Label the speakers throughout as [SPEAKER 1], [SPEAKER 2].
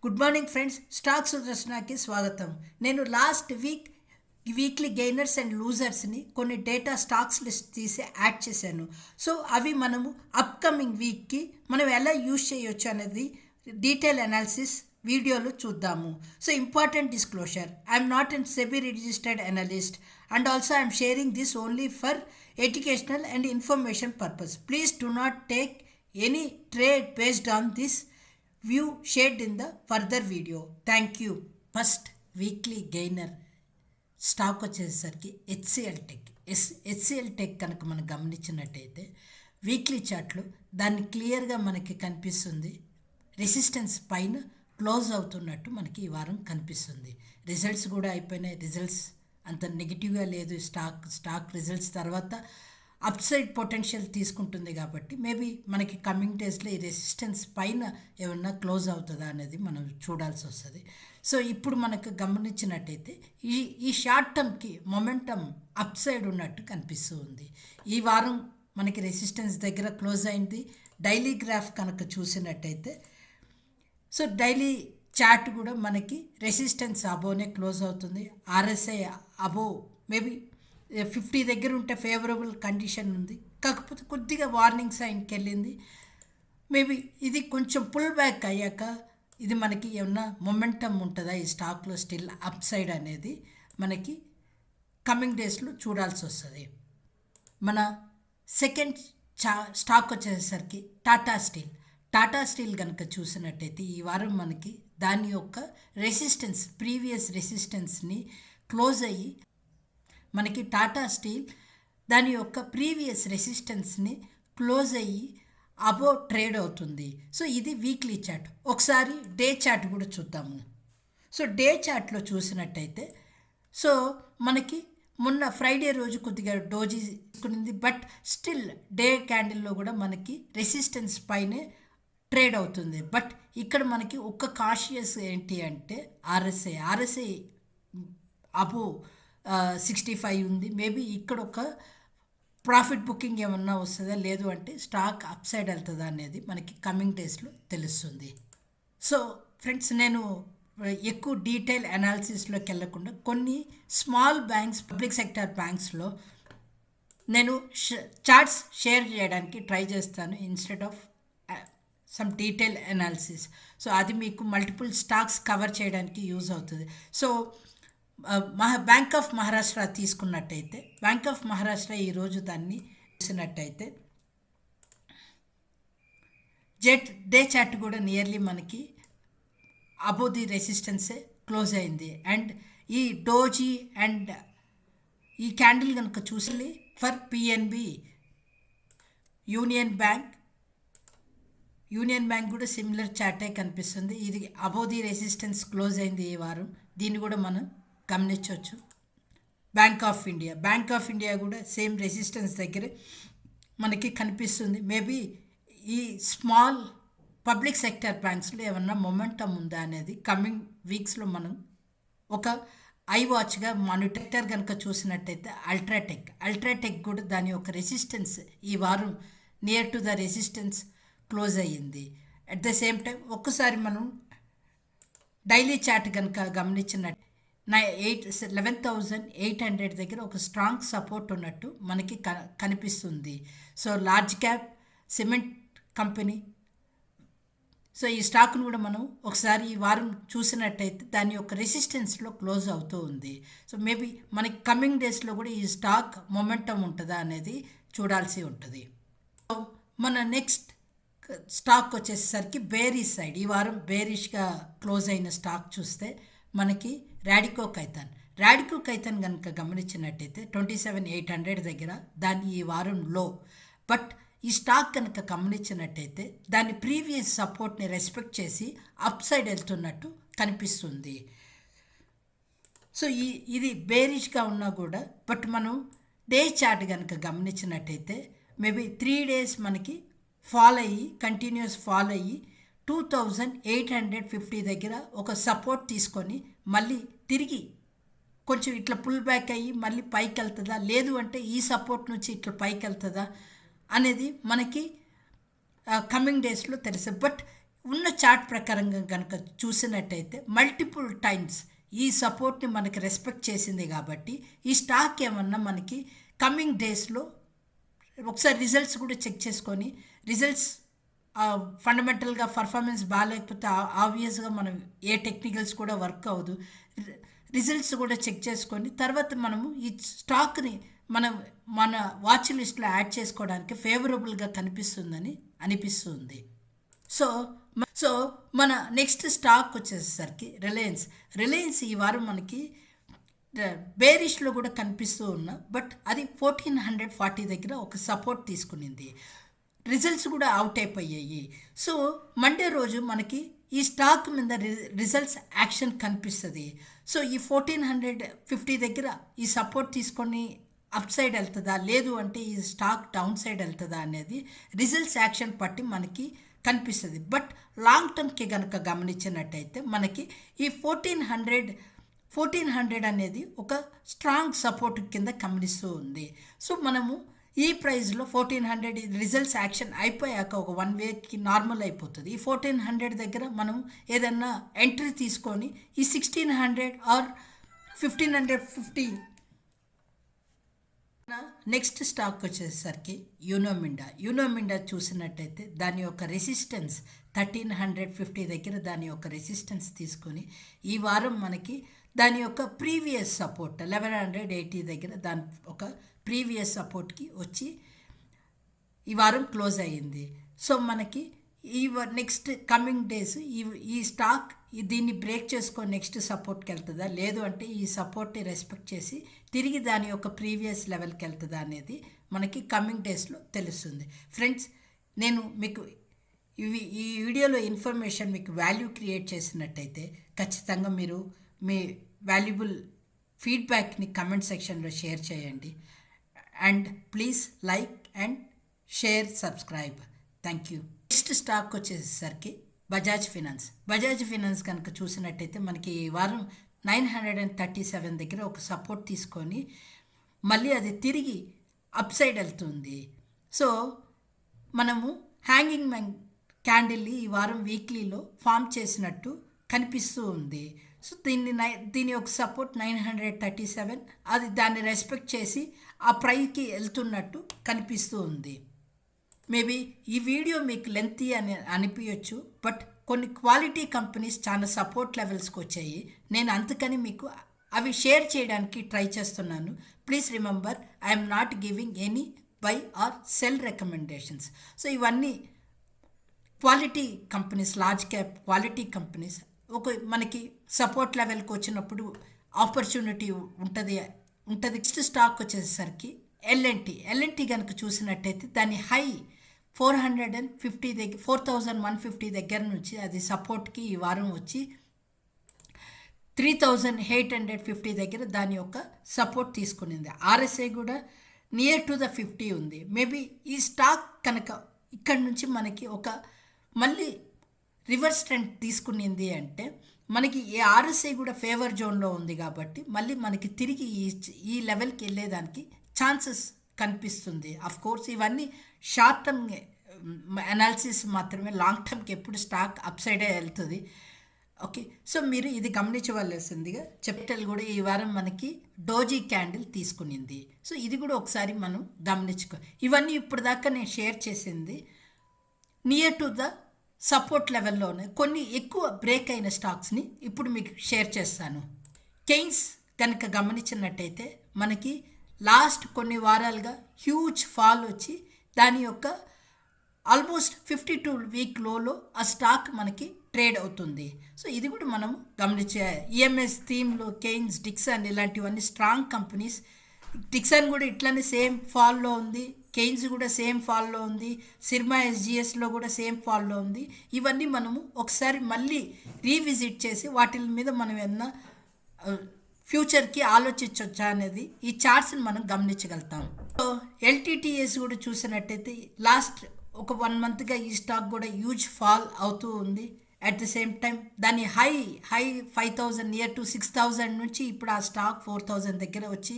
[SPEAKER 1] Good morning friends, stock సుదర్శనకి స్వాగతం. నేను last weekly gainers and లూజర్స్ని కొన్ని డేటా స్టాక్స్ లిస్ట్ తీసి యాడ్ చేశాను. సో అవి మనము అప్కమింగ్ వీక్కి మనం ఎలా యూజ్ చేయొచ్చు అనేది డీటెయిల్ అనాలిసిస్ వీడియోలో చూద్దాము. So important disclosure, I'm not an SEBI registered analyst and also I'm sharing this only for educational and information purpose. Please do not take any trade based on this view shared in the further video. Thank you. First weekly gainer stock వచ్చేసరికి HCl tech కనుక మనం గమనించినట్టయితే weekly చార్ట్లో దాన్ని క్లియర్గా మనకి కనిపిస్తుంది. Resistance పైన క్లోజ్ అవుతున్నట్టు మనకి ఈ వారం కనిపిస్తుంది. రిజల్ట్స్ కూడా అయిపోయినాయి. రిజల్ట్స్ అంత నెగిటివ్గా లేదు. స్టాక్ రిజల్ట్స్ తర్వాత అప్ సైడ్ పొటెన్షియల్ తీసుకుంటుంది కాబట్టి మేబీ మనకి కమింగ్ డేస్లో ఈ రెసిస్టెన్స్ పైన ఏమన్నా క్లోజ్ అవుతుందా అనేది మనం చూడాల్సి వస్తుంది. సో ఇప్పుడు మనకు గమనించినట్టయితే ఈ షార్ట్ టర్మ్కి మొమెంటం అప్ సైడ్ ఉన్నట్టు కనిపిస్తూ ఉంది. ఈ వారం మనకి రెసిస్టెన్స్ దగ్గర క్లోజ్ అయింది. డైలీ గ్రాఫ్ కనుక చూసినట్టయితే సో డైలీ చార్ట్ కూడా మనకి రెసిస్టెన్స్ అబోనే క్లోజ్ అవుతుంది. ఆర్ఎస్ఐ అబో మేబీ 50 దగ్గర ఉంటే ఫేవరబుల్ కండిషన్ ఉంది. కాకపోతే కొద్దిగా వార్నింగ్ సైన్కి వెళ్ళింది. మేబీ ఇది కొంచెం పుల్ బ్యాక్ అయ్యాక ఇది మనకి ఏమన్నా మొమెంటమ్ ఉంటుందా ఈ స్టాక్లో స్టిల్ అప్ సైడ్ అనేది మనకి కమింగ్ డేస్లో చూడాల్సి వస్తుంది. మన సెకండ్ స్టాక్ వచ్చేసరికి టాటా స్టీల్ కనుక చూసినట్టయితే ఈ వారం మనకి దాని యొక్క రెసిస్టెన్స్ ప్రీవియస్ రెసిస్టెన్స్ని క్లోజ్ అయ్యి మనకి టాటా స్టీల్ దాని యొక్క ప్రీవియస్ రెసిస్టెన్స్ని క్లోజ్ అయ్యి అబో ట్రేడ్ అవుతుంది. సో ఇది వీక్లీ చార్ట్. ఒకసారి డే చార్ట్ కూడా చూద్దాము. సో డే చార్ట్లో చూసినట్టయితే సో మనకి మొన్న ఫ్రైడే రోజు కొద్దిగా డోజీ తీసుకునింది. బట్ స్టిల్ డే క్యాండిల్లో కూడా మనకి రెసిస్టెన్స్ పైనే ట్రేడ్ అవుతుంది. బట్ ఇక్కడ మనకి ఒక్క కాషియస్ ఏంటి అంటే ఆర్ఎస్ఐ అబో 65 ఉంది. మేబీ ఇక్కడ ఒక ప్రాఫిట్ బుకింగ్ ఏమన్నా వస్తుందా లేదు అంటే స్టాక్ అప్ సైడ్ వెళ్తుందా అనేది మనకి కమింగ్ డేస్లో తెలుస్తుంది. సో ఫ్రెండ్స్, నేను ఎక్కువ డీటెయిల్ అనాలిసిస్లోకి వెళ్ళకుండా కొన్ని స్మాల్ బ్యాంక్స్, పబ్లిక్ సెక్టర్ బ్యాంక్స్లో నేను చార్ట్స్ షేర్ చేయడానికి ట్రై చేస్తాను instead of some detail analysis. So అది మీకు మల్టిపుల్ స్టాక్స్ కవర్ చేయడానికి యూజ్ అవుతుంది. సో బ్యాంక్ ఆఫ్ మహారాష్ట్ర తీసుకున్నట్టయితే బ్యాంక్ ఆఫ్ మహారాష్ట్ర ఈరోజు దాన్ని చూసినట్టయితే డే చార్ట్ కూడా నియర్లీ మనకి అబో ది రెసిస్టెన్సే క్లోజ్ అయింది. అండ్ ఈ డోజీ అండ్ ఈ క్యాండిల్ కనుక చూసి ఫర్ పిఎన్బి, యూనియన్ బ్యాంక్ కూడా సిమిలర్ చార్టే కనిపిస్తుంది. ఇది అబో ది రెసిస్టెన్స్ క్లోజ్ అయింది ఈ వారం. దీన్ని కూడా మనం గమనించవచ్చు. బ్యాంక్ ఆఫ్ ఇండియా కూడా సేమ్ రెసిస్టెన్స్ దగ్గరే మనకి కనిపిస్తుంది. మేబీ ఈ స్మాల్ పబ్లిక్ సెక్టర్ బ్యాంక్స్లో ఏమన్నా మొమెంటమ్ ఉందా అనేది కమింగ్ వీక్స్లో మనం ఒక ఐ వాచ్గా మానిటర్ కనుక చూసినట్టయితే అల్ట్రాటెక్ కూడా దాని యొక్క రెసిస్టెన్స్ ఈ వారం near to the resistance close అయ్యింది. అట్ ద సేమ్ టైం ఒక్కసారి మనం డైలీ చార్ట్ కనుక గమనించినట్టు 11,800 దగ్గర ఒక స్ట్రాంగ్ సపోర్ట్ ఉన్నట్టు మనకి కనిపిస్తుంది. So large cap cement company, so ఈ స్టాక్ను కూడా మనం ఒకసారి ఈ వారం చూసినట్టయితే దాని యొక్క రెసిస్టెన్స్లో క్లోజ్ అవుతూ ఉంది. సో మేబీ మనకి కమింగ్ డేస్లో కూడా ఈ స్టాక్ మొమెంటం ఉంటుందా అనేది చూడాల్సి ఉంటుంది. సో మన నెక్స్ట్ స్టాక్ వచ్చేసరికి బేరిష్ సైడ్. ఈ వారం బేరిష్గా క్లోజ్ అయిన స్టాక్ చూస్తే మనకి రాడికో ఖైతాన్ కనుక గమనించినట్టయితే 27,800 దగ్గర దాని ఈ వారం లో. బట్ ఈ స్టాక్ కనుక గమనించినట్టయితే దాని ప్రీవియస్ సపోర్ట్ని రెస్పెక్ట్ చేసి అప్ సైడ్ వెళ్తున్నట్టు కనిపిస్తుంది. సో ఇది బేరిష్గా ఉన్నా కూడా బట్ మనం డే చార్ట్ కనుక గమనించినట్టయితే మేబీ 3 days మనకి కంటిన్యూస్ ఫాల్ అయ్యి 2,850 దగ్గర ఒక సపోర్ట్ తీసుకొని మళ్ళీ తిరిగి కొంచెం ఇట్లా పుల్ బ్యాక్ అయ్యి మళ్ళీ పైకి వెళ్తుందా లేదు అంటే ఈ సపోర్ట్ నుంచి ఇట్లా పైకి వెళ్తుందా అనేది మనకి కమింగ్ డేస్లో తెలుసు. బట్ ఉన్న చార్ట్ ప్రకారంగా కనుక చూసినట్టయితే మల్టిపుల్ టైమ్స్ ఈ సపోర్ట్ని మనకి రెస్పెక్ట్ చేసింది కాబట్టి ఈ స్టాక్ ఏమన్నా మనకి కమింగ్ డేస్లో ఒకసారి రిజల్ట్స్ కూడా చెక్ చేసుకొని రిజల్ట్స్ ఫండమెంటల్గా పర్ఫార్మెన్స్ బాగాలేకపోతే ఆబ్వియస్గా మనం ఏ టెక్నికల్స్ కూడా వర్క్ అవ్వదు. రిజల్ట్స్ కూడా చెక్ చేసుకొని తర్వాత మనము ఈ స్టాక్ని మన వాచ్ లిస్ట్లో యాడ్ చేసుకోవడానికి ఫేవరబుల్గా కనిపిస్తుందని అనిపిస్తుంది. సో మన నెక్స్ట్ స్టాక్ వచ్చేసరికి రిలయన్స్ ఈ వారం మనకి బేరిష్లో కూడా కనిపిస్తూ ఉన్నా బట్ అది 1440 దగ్గర ఒక సపోర్ట్ తీసుకునింది. రిజల్ట్స్ కూడా అవుట్ అయిపోయాయి. సో మండే రోజు మనకి ఈ స్టాక్ మీద రిజల్ట్స్ యాక్షన్ కనిపిస్తుంది. సో ఈ 1450 దగ్గర ఈ సపోర్ట్ తీసుకొని అప్ సైడ్ వెళ్తుందా లేదు అంటే ఈ స్టాక్ డౌన్ సైడ్ వెళ్తుందా అనేది రిజల్ట్స్ యాక్షన్ పట్టి మనకి కనిపిస్తుంది. బట్ లాంగ్ టర్మ్కి కనుక గమనించినట్టయితే మనకి ఈ 1400 అనేది ఒక స్ట్రాంగ్ సపోర్ట్ కింద గమనిస్తూ ఉంది. సో మనము ఈ ప్రైస్లో 1400 రిజల్ట్స్ యాక్షన్ అయిపోయాక ఒక 1 వీక్కి నార్మల్ అయిపోతుంది. ఈ 1400 దగ్గర మనం ఏదన్నా ఎంట్రీ తీసుకొని ఈ 1600 ఆర్ 1550 నెక్స్ట్ స్టాక్ వచ్చేసరికి యూనోమిండా చూసినట్టయితే దాని యొక్క రెసిస్టెన్స్ 1350 దగ్గర దాని యొక్క రెసిస్టెన్స్ తీసుకొని ఈ వారం మనకి దాని యొక్క ప్రీవియస్ సపోర్ట్ 1180 దగ్గర దాని ఒక ప్రీవియస్ సపోర్ట్కి వచ్చి ఈ వారం క్లోజ్ అయ్యింది. సో మనకి ఈ నెక్స్ట్ కమింగ్ డేస్ ఈ స్టాక్ దీన్ని బ్రేక్ చేసుకొని నెక్స్ట్ సపోర్ట్కి వెళ్తుందా లేదు అంటే ఈ సపోర్ట్ని రెస్పెక్ట్ చేసి తిరిగి దాని యొక్క ప్రీవియస్ లెవెల్కి వెళ్తుందా అనేది మనకి కమింగ్ డేస్లో తెలుస్తుంది. ఫ్రెండ్స్, నేను మీకు ఈ వీడియోలో ఇన్ఫర్మేషన్ మీకు వాల్యూ క్రియేట్ చేసినట్టయితే ఖచ్చితంగా మీరు మీ వాల్యుబుల్ ఫీడ్బ్యాక్ని కమెంట్ సెక్షన్లో షేర్ చేయండి. And please like and share subscribe. Thank you. Next stock వచ్చేసరికి బజాజ్ ఫినాన్స్ కనుక చూసినట్టయితే మనకి ఈ వారం 937 దగ్గర ఒక సపోర్ట్ తీసుకొని మళ్ళీ అది తిరిగి అప్ సైడ్ వెళ్తుంది. సో మనము హ్యాంగింగ్ క్యాండిల్ని ఈ వారం వీక్లీలో ఫామ్ చేసినట్టు కనిపిస్తూ ఉంది. సో దీని యొక్క సపోర్ట్ 937 అది దాన్ని రెస్పెక్ట్ చేసి ఆ ప్రైస్కి వెళ్తున్నట్టు కనిపిస్తూ ఉంది. మేబీ ఈ వీడియో మీకు లెంతీ అని అనిపించవచ్చు, బట్ కొన్ని క్వాలిటీ కంపెనీస్ చాలా సపోర్ట్ లెవెల్స్కి వచ్చాయి. నేను అందుకని మీకు అవి షేర్ చేయడానికి ట్రై చేస్తున్నాను. Please remember, I'm not giving any buy or sell recommendations. So ఇవన్నీ quality companies, large cap quality companies మనకి సపోర్ట్ లెవెల్కి వచ్చినప్పుడు ఆపర్చునిటీ ఉంటుంది. నెక్స్ట్ స్టాక్ వచ్చేసరికి ఎల్ఎన్టీ కనుక చూసినట్టయితే దాని హై 450 దగ్గర 4150 దగ్గర నుంచి అది సపోర్ట్కి ఈ వారం వచ్చి 3850 దగ్గర దాని యొక్క సపోర్ట్ తీసుకునింది. ఆర్ఎస్ఐ కూడా నియర్ టు ద 50 ఉంది. మేబీ ఈ స్టాక్ కనుక ఇక్కడ నుంచి మనకి ఒక మళ్ళీ రివర్స్ ట్రెండ్ తీసుకునింది అంటే మనకి ఈ ఆర్ఎస్ఐ కూడా ఫేవర్ జోన్లో ఉంది కాబట్టి మళ్ళీ మనకి తిరిగి ఈ లెవెల్కి వెళ్ళేదానికి ఛాన్సెస్ కనిపిస్తుంది. అఫ్ కోర్స్ ఇవన్నీ షార్ట్ టర్మ్ అనాలిసిస్ మాత్రమే. లాంగ్ టర్మ్కి ఎప్పుడు స్టాక్ అప్ సైడే వెళ్తుంది. ఓకే, సో మీరు ఇది గమనించవలసిందిగా చెప్టల్ కూడా ఈ వారం మనకి డోజీ క్యాండిల్ తీసుకునింది. సో ఇది కూడా ఒకసారి మనం గమనించుకో. ఇవన్నీ ఇప్పుడు దాకా నేను షేర్ చేసింది నియర్ టు ద సపోర్ట్ లెవెల్లోనే కొన్ని ఎక్కువ బ్రేక్ అయిన స్టాక్స్ని ఇప్పుడు మీకు షేర్ చేస్తాను. కెయిన్స్ కనుక గమనించినట్టయితే మనకి లాస్ట్ కొన్ని వారాలుగా హ్యూజ్ ఫాల్ వచ్చి దాని యొక్క ఆల్మోస్ట్ 52 వీక్ లోలో ఆ స్టాక్ మనకి ట్రేడ్ అవుతుంది. సో ఇది కూడా మనం గమనించే ఈఎంఎస్ థీమ్లో కెయిన్స్, డిక్సన్ ఇలాంటివన్నీ స్ట్రాంగ్ కంపెనీస్. డిక్సన్ కూడా ఇట్లానే సేమ్ ఫాల్లో ఉంది, కెయిన్స్ కూడా సేమ్ ఫాల్లో ఉంది, సిర్మా ఎస్జిఎస్లో కూడా సేమ్ ఫాల్లో ఉంది. ఇవన్నీ మనము ఒకసారి మళ్ళీ రీవిజిట్ చేసి వాటి మీద మనం ఏమన్నా ఫ్యూచర్కి ఆలోచించవచ్చా అనేది ఈ చార్ట్స్ని మనం గమనించగలుగుతాం. సో ఎల్టీటీఎస్ కూడా చూసినట్టయితే లాస్ట్ ఒక 1 మంత్గా ఈ స్టాక్ కూడా హ్యూజ్ ఫాల్ అవుతూ ఉంది. అట్ ద సేమ్ టైం దాని హై 5000 నియర్ టు 6000 నుంచి ఇప్పుడు ఆ స్టాక్ 4000 దగ్గర వచ్చి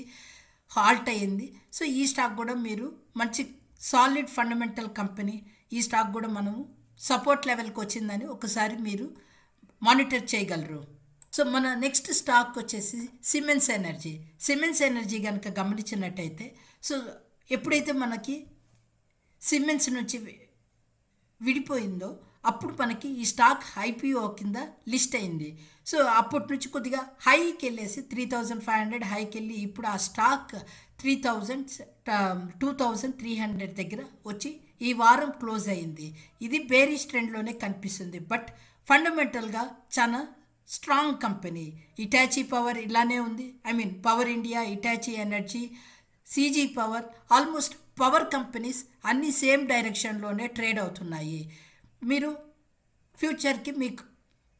[SPEAKER 1] హాల్ట్ అయ్యింది. సో ఈ స్టాక్ కూడా మీరు మంచి సాలిడ్ ఫండమెంటల్ కంపెనీ, ఈ స్టాక్ కూడా మనము సపోర్ట్ లెవెల్కి వచ్చిందని ఒకసారి మీరు మానిటర్ చేయగలరు. సో మన నెక్స్ట్ స్టాక్ వచ్చేసి సిమెన్స్ ఎనర్జీ. సిమెన్స్ ఎనర్జీ కనుక గమనించినట్టయితే, సో ఎప్పుడైతే మనకి సిమెన్స్ నుంచి విడిపోయిందో అప్పుడు మనకి ఈ స్టాక్ ఐపీఓ కింద లిస్ట్ అయింది. సో అప్పటి నుంచి కొద్దిగా హైకి వెళ్ళేసి 3500 హైకి వెళ్ళి ఇప్పుడు ఆ స్టాక్ 2300 దగ్గర వచ్చి ఈ వారం క్లోజ్ అయింది. ఇది బేరిష్ ట్రెండ్లోనే కనిపిస్తుంది, బట్ ఫండమెంటల్గా చాలా స్ట్రాంగ్ కంపెనీ. ఇటాచీ పవర్ ఇలానే ఉంది, power India, Hitachi energy, CG power, almost power companies అన్నీ సేమ్ డైరెక్షన్లోనే ట్రేడ్ అవుతున్నాయి. మీరు ఫ్యూచర్కి మీకు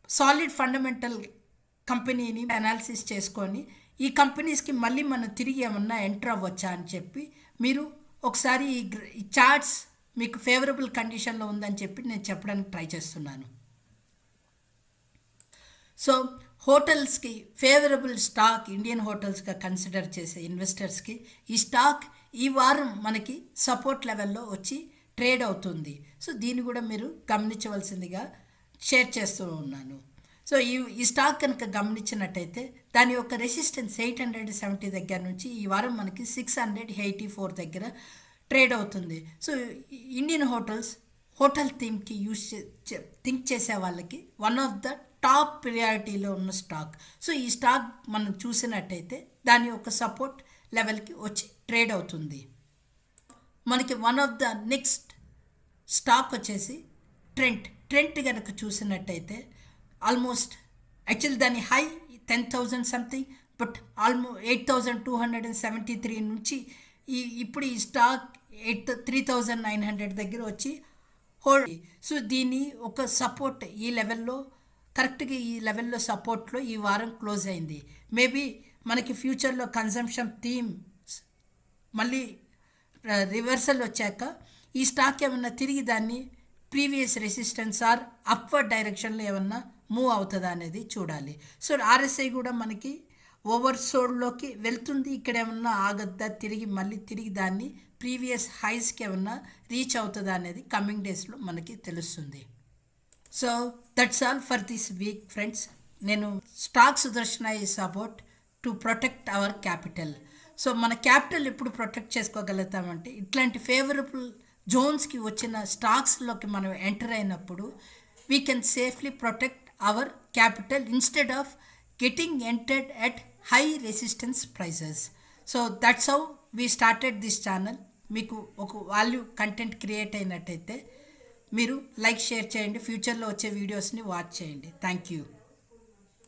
[SPEAKER 1] సాలిడ్ ఫండమెంటల్ కంపెనీని అనాలిసిస్ చేసుకొని ఈ కంపెనీస్కి మళ్ళీ మనం తిరిగి ఏమన్నా ఎంటర్ అవ్వచ్చా అని చెప్పి మీరు ఒకసారి ఈ చార్ట్స్ మీకు ఫేవరబుల్ కండిషన్లో ఉందని చెప్పి నేను చెప్పడానికి ట్రై చేస్తున్నాను. సో హోటల్స్కి ఫేవరబుల్ స్టాక్ ఇండియన్ హోటల్స్గా కన్సిడర్ చేసే ఇన్వెస్టర్స్కి ఈ స్టాక్ ఈ వారం మనకి సపోర్ట్ లెవెల్లో వచ్చి ట్రేడ్ అవుతుంది. సో దీన్ని కూడా మీరు గమనించవలసిందిగా షేర్ చేస్తూ ఉన్నాను. సో ఈ స్టాక్ కనుక గమనించినట్టయితే దాని యొక్క రెసిస్టెన్స్ 870 దగ్గర నుంచి ఈ వారం మనకి 684 దగ్గర ట్రేడ్ అవుతుంది. సో ఇండియన్ హోటల్ థీమ్కి థింక్ చేసే వాళ్ళకి వన్ ఆఫ్ ద టాప్ ప్రియారిటీలో ఉన్న స్టాక్. సో ఈ స్టాక్ మనం చూసినట్టయితే దాని యొక్క సపోర్ట్ లెవెల్కి వచ్చి ట్రేడ్ అవుతుంది. మనకి one of the next stock వచ్చేసి ట్రెంట్ కనుక చూసినట్టయితే ఆల్మోస్ట్ యాక్చువల్లీ దాని హై 10,000 సంథింగ్, బట్ 8,273 నుంచి ఇప్పుడు ఈ స్టాక్ 3,900 దగ్గర వచ్చి హోల్డ్. సో దీన్ని ఒక సపోర్ట్ ఈ లెవెల్లో కరెక్ట్గా ఈ లెవెల్లో సపోర్ట్లో ఈ వారం క్లోజ్ అయింది. మేబీ మనకి ఫ్యూచర్లో కన్జంప్షన్ థీమ్ మళ్ళీ రివర్సల్ వచ్చాక ఈ స్టాక్ ఏమన్నా తిరిగి దాన్ని ప్రీవియస్ రెసిస్టెన్స్ ఆర్ అప్వర్డ్ డైరెక్షన్లో ఏమన్నా మూవ్ అవుతుందా అనేది చూడాలి. సో ఆర్ఎస్ఐ కూడా మనకి ఓవర్ సోల్డ్లోకి వెళ్తుంది. ఇక్కడ ఏమన్నా ఆగద్దా, మళ్ళీ తిరిగి దాన్ని ప్రీవియస్ హైస్కి ఏమన్నా రీచ్ అవుతుందా అనేది కమింగ్ డేస్లో మనకి తెలుస్తుంది. So that's all for this week friends. నేను stock Sudarshana is about to protect our capital. So మన క్యాపిటల్ ఎప్పుడు ప్రొటెక్ట్ చేసుకోగలుగుతామంటే ఇట్లాంటి ఫేవరబుల్ జోన్స్కి వచ్చిన స్టాక్స్లోకి మనం ఎంటర్ అయినప్పుడు we can safely protect our capital instead of getting entered at high resistance prices. So that's how we started this channel. మీకు ఒక వాల్యూ కంటెంట్ క్రియేట్ అయినట్టయితే మీరు లైక్, షేర్ చేయండి, ఫ్యూచర్లో వచ్చే వీడియోస్ని వాచ్ చేయండి. Thank you.